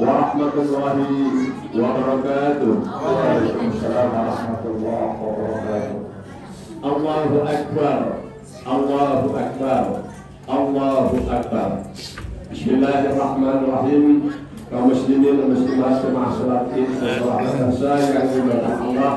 warahmatullahi wabarakatuh. Waalaikumsalam warahmatullahi wabarakatuh. Allahu Akbar, Allahu Akbar, Allahu Akbar. Bismillahirrahmanirrahim. Kaum muslimin dan muslimat jemaah salat Id yang dimuliakan Allah,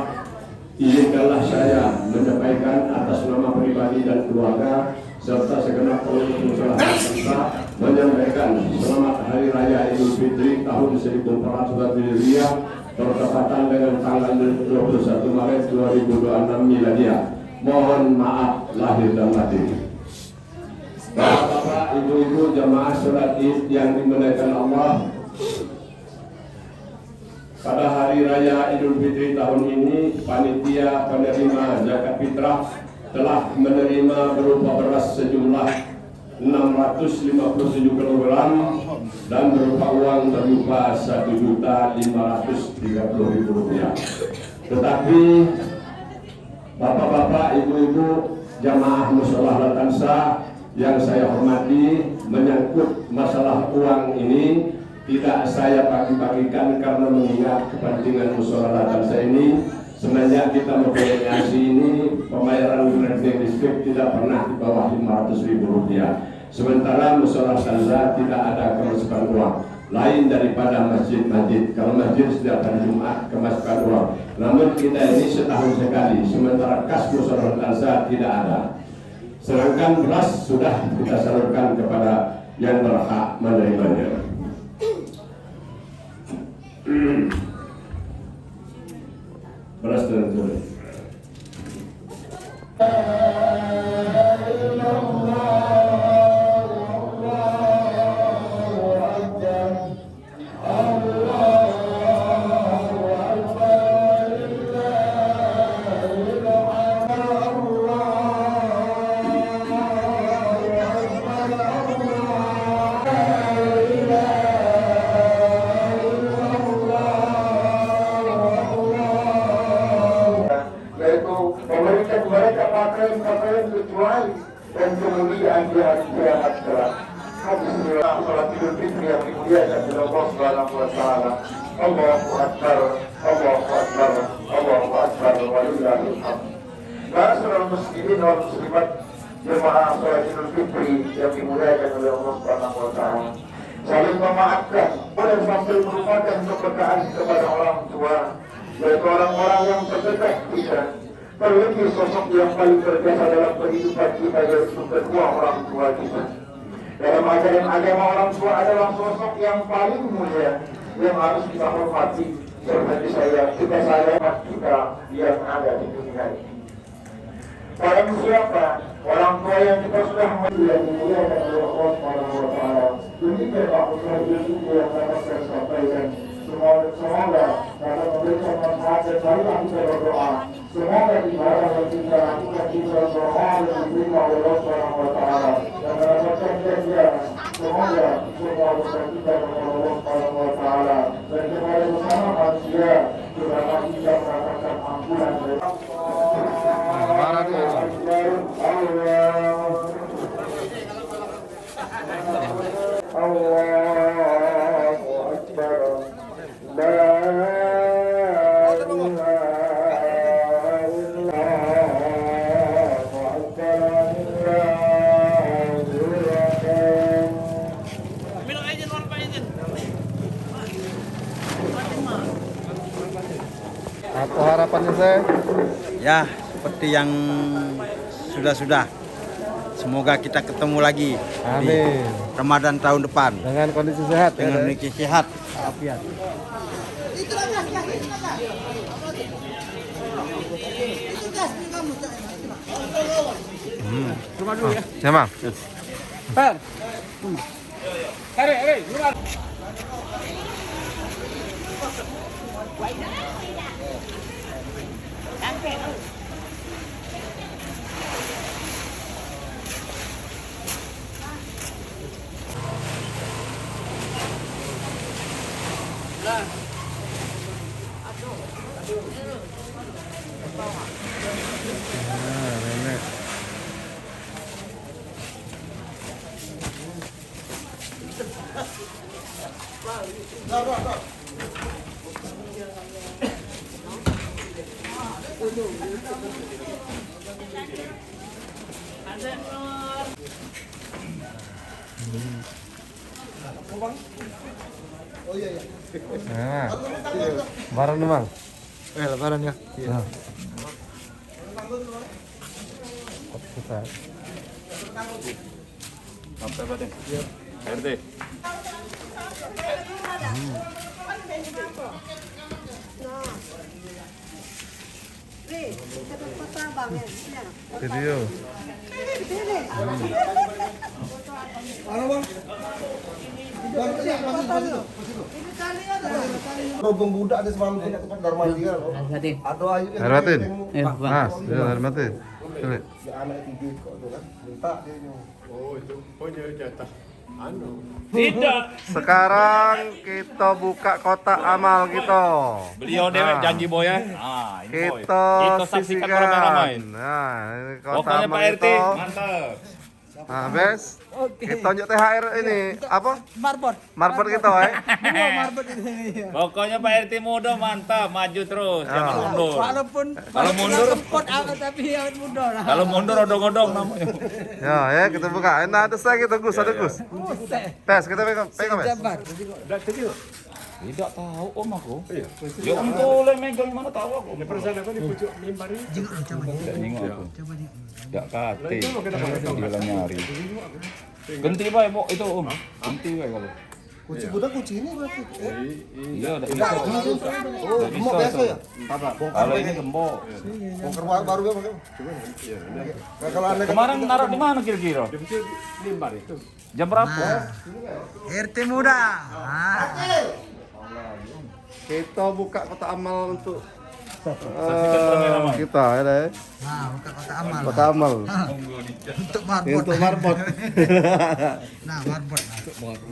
izinkanlah saya menyampaikan atas nama pribadi dan keluarga serta segenap pengurus musyawarah bangsa menyampaikan selamat Hari Raya Idul Fitri tahun 1444 Hijriah bertepatan dengan tanggal 21 Maret 2026 Miladiah. Mohon maaf lahir dan batin. Bapak-bapak, ibu-ibu jamaah salat Id yang dimuliakan Allah, pada Hari Raya Idul Fitri tahun ini, panitia penerima zakat fitrah telah menerima berupa beras sejumlah 657 kg dan berupa uang berupa Rp1.530.000. Tetapi bapak-bapak, ibu-ibu jamaah musholah Latansa yang saya hormati, menyangkut masalah uang ini tidak saya bagi-bagikan karena mengingat kepentingan musholah Latansa ini. Semenjak kita mempunyai ini, pembayaran granting listrik tidak pernah di bawah Rp500.000. Sementara musholah Latansa tidak ada kemasukan uang lain daripada masjid-masjid. Kalau masjid setiap hari Jumat kemasukan uang. Namun kita ini setahun sekali, sementara kas musholah Latansa tidak ada. Sedangkan beras sudah kita salurkan kepada yang berhak menerimanya. Beras dan turun. pakaian kecuali dan kemuliaan di hari kiamat kelak. Bismillah, salat Idul Fitri yang dimuliakan oleh Allah Subhanahu wa taala. Allahu Akbar, Allahu Akbar, Allahu Akbar, walillahil hamd. Ma'asyiral muslimin wal muslimat, jemaah salat Idul Fitri yang dimuliakan oleh Allah Subhanahu wa taala. Saling memaafkan, boleh sampai merupakan kepekaan kepada orang tua, yaitu orang-orang yang terdekat kita. Terlebih sosok yang paling berjasa dalam kehidupan kita, yaitu kedua orang tua kita. Dalam ajaran agama, orang tua adalah sosok yang paling mulia yang harus kita hormati, seperti kita sayang kita yang ada di dunia ini. Barang siapa orang tua yang kita sudah dimuliakan oleh Allah Subhanahu wa taala, demikian aku sahaja yang dapat saya sampaikan. Semoga dapat memberikan manfaat dan marilah kita berdoa. Semoga ibadah yang kita lakukan di bulan Ramadan diterima oleh Allah Subhanahu wa taala dan mendapatkan janjian. Semoga semua dosa kita kepada Allah Subhanahu wa taala dan kepada sesama manusia terdapat kita mendapatkan ampunan dari Apa harapannya saya? Ya, seperti yang sudah-sudah. Semoga kita ketemu lagi Amin. di Ramadan tahun depan Dengan kondisi sehat. dengan ya, kondisi sehat, afiat. Ya, Mang. Nenek. Nah, lebaran nih, Mang. Lebaran ya. Nah. Kita. RT. Video. Robong budak ada semalam di tempat Darmati kan. Atau ayu Air batin. Mas, ya, air batin. Coba. ya anak tiga kok tuh kan. Minta dia nyu. Sekarang kita buka kotak amal kita. Beliau dewek janji boy ya. Ini boy. Kita Kita saksikan ramai-ramai. sisihkan. Nah, ini kotak Pokoknya amal Pak RT kita. mantap. Nah, Bes. Kita tunjuk THR ini apa? Marbot kita, Pokoknya Pak RT muda mantap, maju terus, jangan mundur. Walaupun Kalau mundur, pot awet tapi awet muda lah. kalau mundur odong-odong namanya. Ya, kita buka. Nah, ada saya kita Gus, ada Gus. Bes, kita pegang, Bes. Jabar. Tidak tahu om aku. Ya om tuh le megang mana tahu aku. Jenguk aku. Tidak kate. Dia lah nyari. Ganti bae Bo itu om. Ganti bae kalau. Kucing budak kucing ini berarti. Iya, udah bisa. Oh, gemuk biasa ya? Kalau ini gembok. Bongkar baru ya pakai. Nah, kalau anda Kemarin naruh di mana kira-kira? Jam berapa? RT muda. Kita buka kotak amal untuk Saksikan ramai-ramai. kita ya deh. Nah, buka kotak amal. Kotak amal. Untuk marbot. Untuk marbot. Nah, marbot.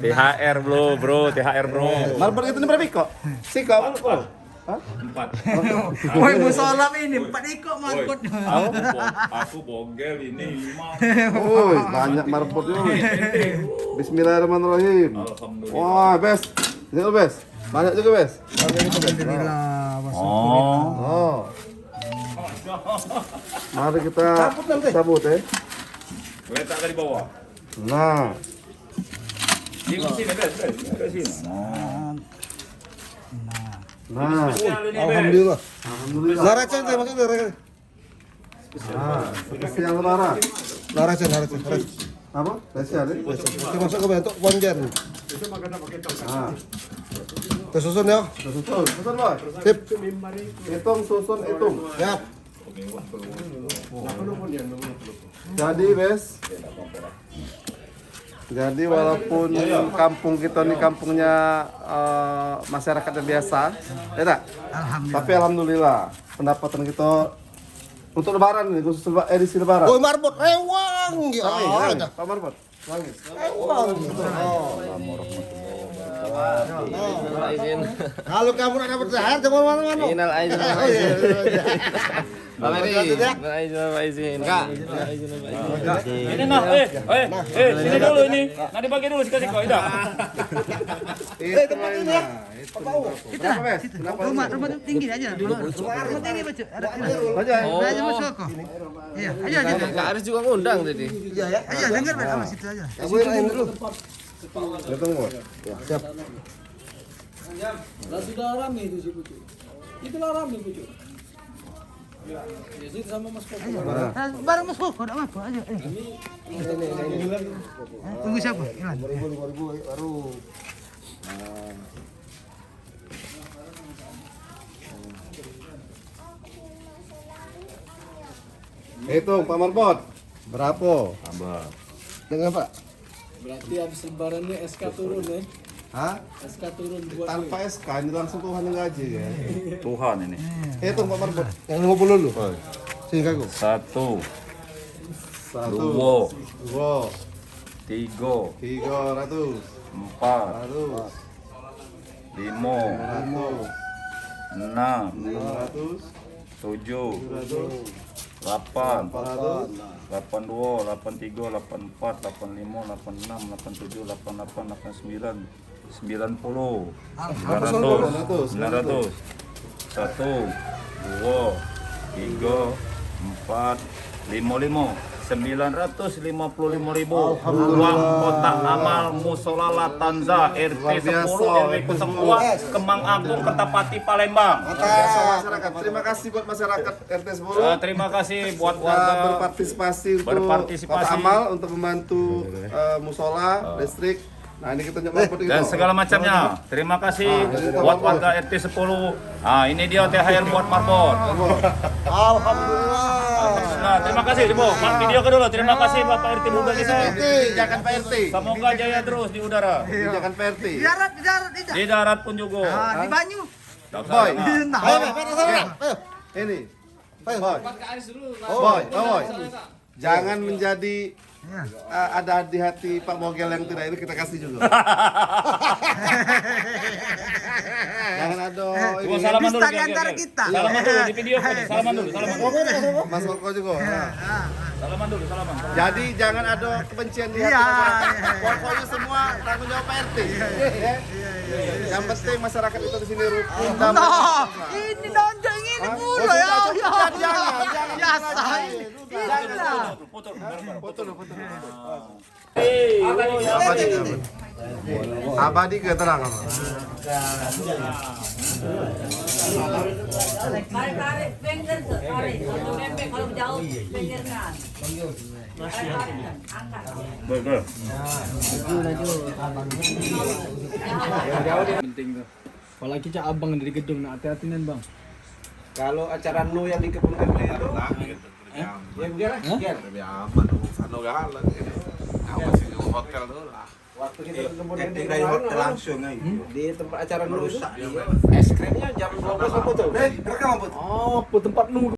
THR bro, THR bro. Marbot itu berapa kok? Siko apa? Hah? 4. Woi, musolam ini 4 ikut marbot. Aku bogel ini 5. Woi, banyak marbot ini. Bismillahirrahmanirrahim. Alhamdulillah. Wah, Bes. Ini lo, Bes. Banyak juga, Bes. Alhamdulillah. Oh. Oh. Mari kita cabut ya. Letak di bawah. Nah, Di sini, Bes. Ke sini. nah. alhamdulillah. Alhamdulillah. Laracan teh maksud laracan. Nah, spesial lebaran. Laracan. Apa? Spesial ya? Kita masuk ke bentuk wanjan. Nah, Kesusun ya. susun, susun, Boy. Sip. Hitung, susun, hitung. Siap. Jadi, Bes, Jadi walaupun kampung kita ini kampungnya masyarakat yang biasa, ya tak? Alhamdulillah. Tapi alhamdulillah pendapatan kita untuk lebaran ini khusus edisi lebaran. Oh, marbot, wang ya. Nangis, Pak Marbot. Nangis. Kalau kamu nak dapat THR coba mana-mana. Minal aizin wal faizin. Pak Meri, minal aizin wal faizin. Kak. Ini nah, sini dulu ini. Nah dibagi dulu kasih kau, ida. Tempat ini ya. Kenapa, Bes? Kenapa? Rumah itu tinggi aja. Rumah tinggi baca. Aja. Aja masuk kok. Iya, aja. Kak Aris juga ngundang tadi. Aja dengar sama situ aja. Kamu yang dulu. Ya tunggu. Siap. Sudah rame itu sih Pucu. Itulah rame Pucu. Yazid sama Mas Koko. Bareng Mas Koko, enggak apa-apa aja. Tunggu siapa? Ilan. Baru. Hitung Pak Marbot. Berapa? Dengan Pak. Berarti habis lebaran ini SK turun ya. Hah? SK turun buat Tanpa SK ini langsung Tuhan yang gaji ya. Tuhan ini. Hitung Pak Marbot. Yang 50 dulu. Sini aku. 1, 1, 2, 2, 3, 300, 4, 100, 5, 100, 6, 600, 7, 700, 8, 400, 82, 83, 84, 85, 86, 87, 88, 89, 90, 900, 1, 2, 3, 4, 5, 955.000 uang kotak amal musola Latanza RT 10 RW 02 Kemang Agung Kertapati Palembang. masyarakat. Terima kasih buat masyarakat RT 10. Terima kasih buat warga berpartisipasi untuk berpartisipasi. kotak amal untuk membantu musola listrik. Nah ini kita nyoba dan segala macamnya. Terima kasih buat warga RT 10. Nah ini dia THR buat Marbot. Alhamdulillah. Nah, terima kasih Ibu. Video ke dulu. Terima kasih Bapak RT muda kita. Jangan Pak RT. Semoga jaya terus di udara. Jangan Pak RT. Di darat tidak. Di darat pun juga. Di Banyu. Boy. Nah. Ini. Boy. Boy. Jangan menjadi ada di hati Pak Mogel yang tidak ini kita kasih juga. Jangan ada Coba salaman dulu. Di antara kita. Salaman dulu di video ini. Salaman dulu. Mas Koko juga. Salaman dulu. Salaman. Jadi jangan ada kebencian di hati Iya. masyarakat. Pokoknya semua tanggung jawab Pak RT. Ya. Yang penting masyarakat itu di sini rukun damai. Nah, ini donjong ini mulu ya. Biasa. Inilah. Foto. Abadi keterangan. Tarik, finger, tarik. Kalau nempel, kalau jauh, pinggirkan. Angkat. penting tuh. Apalagi cak abang dari gedung, nah hati-hati nih bang. Kalau acara nu yang di kebun gede itu lah. Ya biar lebih aman. Sano galak. Awas di hotel tuh lah. Waktu kita ke kebun gede dari hotel langsung di tempat acara nu rusak. Es krimnya jam 12 apa tuh? Rekam apa? Oh, tempat nunggu.